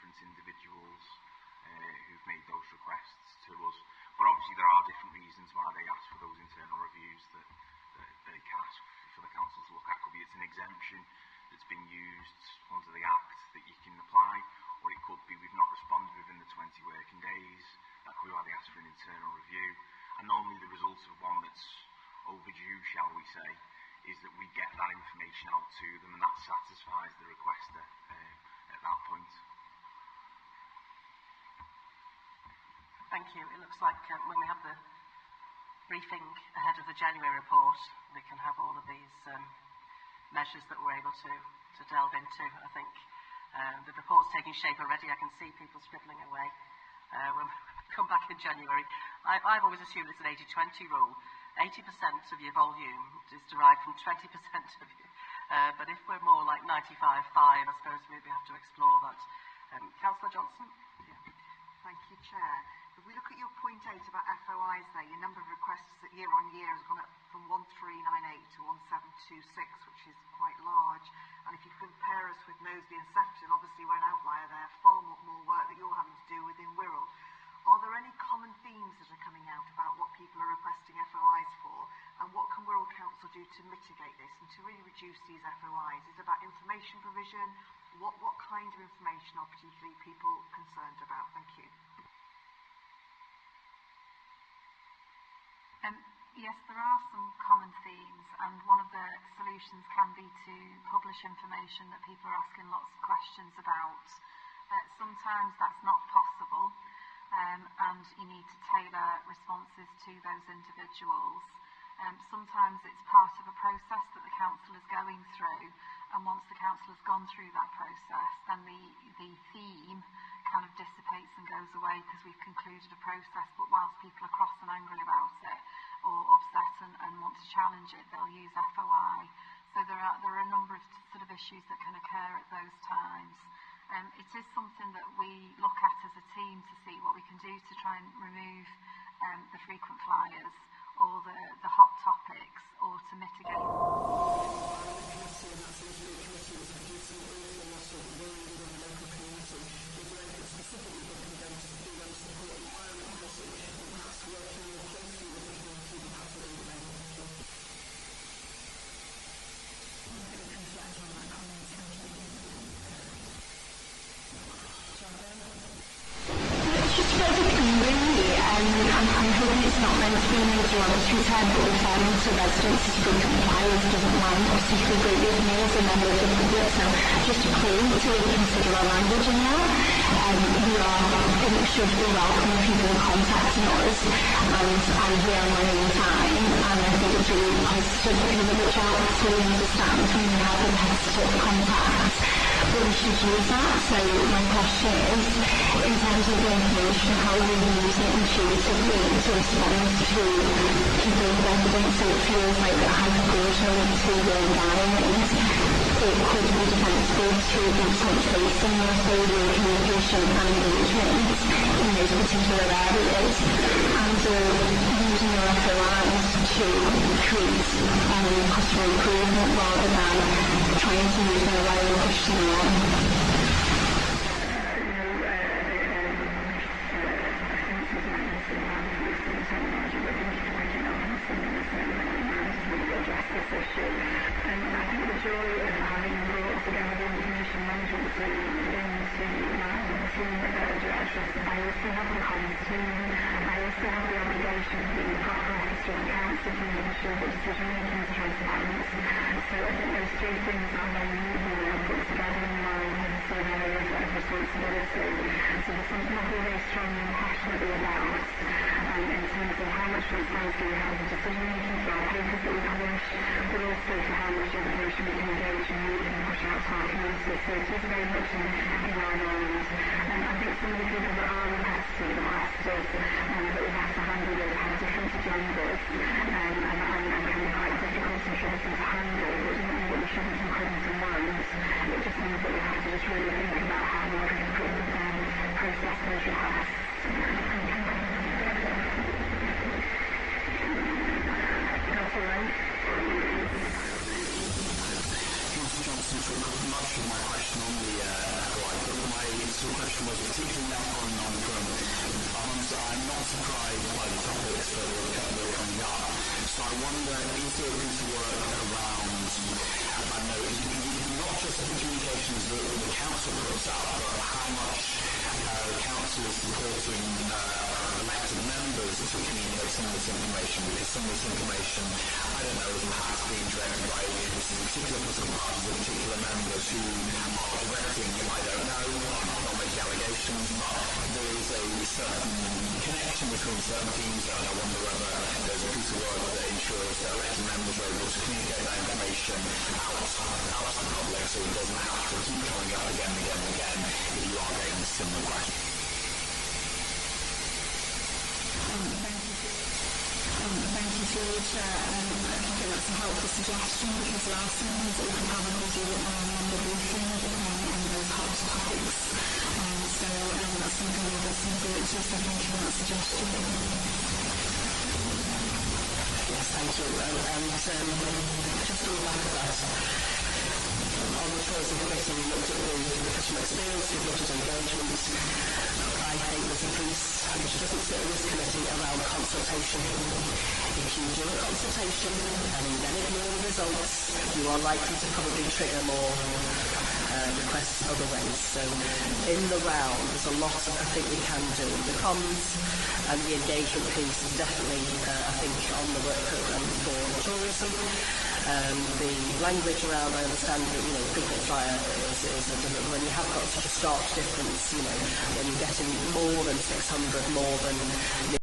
different individuals who've made those requests to us. But obviously there are different reasons why they ask for those internal reviews that they can ask for the council to look at. Could be it's an exemption that's been used under the Act that you can apply, or it could be we've not responded within the 20 working days. That could be why they ask for an internal review. And normally the result of one that's overdue, shall we say, is that we get that information out to them, and that satisfies the requester at that point. Thank you. It looks like when we have the briefing ahead of the January report, we can have all of these measures that we're able to delve into. I think the report's taking shape already. I can see people scribbling away when we come back in January. I've always assumed it's an 80-20 rule. 80% of your volume is derived from 20% of you. But if we're more like 95-5, I suppose maybe we have to explore that. Councillor Johnson? Yeah. Thank you, Chair. If we look at your point 8 about FOIs there, your number of requests that year on year has gone up from 1398 to 1726, which is quite large. And if you compare us with Knowsley and Sefton, obviously we're an outlier there, far more work that you're having to do within Wirral. Are there any common themes that are coming out about what people are requesting FOIs for, and what can Wirral Council do to mitigate this and to really reduce these FOIs? Is it about information provision? What kind of information are particularly people concerned about? Thank you. Yes, there are some common themes, and one of the solutions can be to publish information that people are asking lots of questions about. Sometimes that's not possible, and you need to tailor responses to those individuals. Sometimes it's part of a process that the council is going through, and once the council has gone through that process, then the theme kind of dissipates and goes away because we've concluded a process. But whilst people are cross and angry about it, or upset and want to challenge it, they'll use FOI. So there are a number of sort of issues that can occur at those times. It is something that we look at as a team to see what we can do to try and remove the frequent flyers or the hot topics, or to mitigate. I'm hoping it's not meant to be an overall concern, but referring to residents as frequent flyers doesn't land particularly great with me as a member of the public. So just a clue to really consider our language in that. We are, and it should be welcome if people are contacting us, and we are running time, and I think it's really positive that people reach out so we understand when we have a hesitant contact. But we should use that. So my question is, in terms of the information, how will we use it intuitively to respond to people and residents so it feels like a hyper-personal to the environment? It could be defensible to instance facing also the communication and engagement in those particular areas, and using your FOIs to create customer improvement rather than trying to use them away and push them on. I think the joy of having brought together the information management team into my team directress, I also have the comms team. I also have the obligation to be the proper officer of the council to ensure that decision making is transparent. So I think those three things are very easily put together in line with the same areas of responsibility. So there's something I feel very strongly and passionately about in terms of how much transparency we have in decision making for our papers that we publish, but also for how much information we can engage and read and push out to our community. So it is very much in our mind. I think some of the people that are repetitive and asked us that we've had to handle with have different agendas and can be quite difficult and troublesome to handle, but it doesn't mean that we shouldn't and couldn't and won't. It just means that we have to just really think about how we can process those requests. Johnson took much of my question on the FOI, but my sort of question wonder, is there a piece of work around, I know, not just the communications that the council puts out, but how much the council is supporting elected members to communicate some of this information, because some of this information, I don't know, perhaps being directed by particular political parties or particular members who are directing, I don't know, I'm not making allegations, but there is a certain connection between certain teams, and I wonder whether there's a piece of work that ensures that elected members are able to communicate that information out to the public, so it doesn't have to keep coming up again and again and again if you are getting a similar question. Thank you for your Chair. I think that's a helpful suggestion, because there are some things that we can probably do on the briefing on those hot topics. So that's something we'll get some thoughts to, so thank you for that suggestion. Yes, thank you. Just on the back of that, on the tourism committee, we looked at the customer experience, we've looked at engagement. I think there's a piece which doesn't sit in this committee around consultation. If you do a consultation and you then ignore the results, you are likely to probably trigger more requests other ways. So in the round, there's a lot I think we can do. The comms and the engagement piece is definitely, I think, on the work programme for tourism. The language around, I understand that, frequent flyer is a different, when you have got such a stark difference, when you're getting more than 600, more than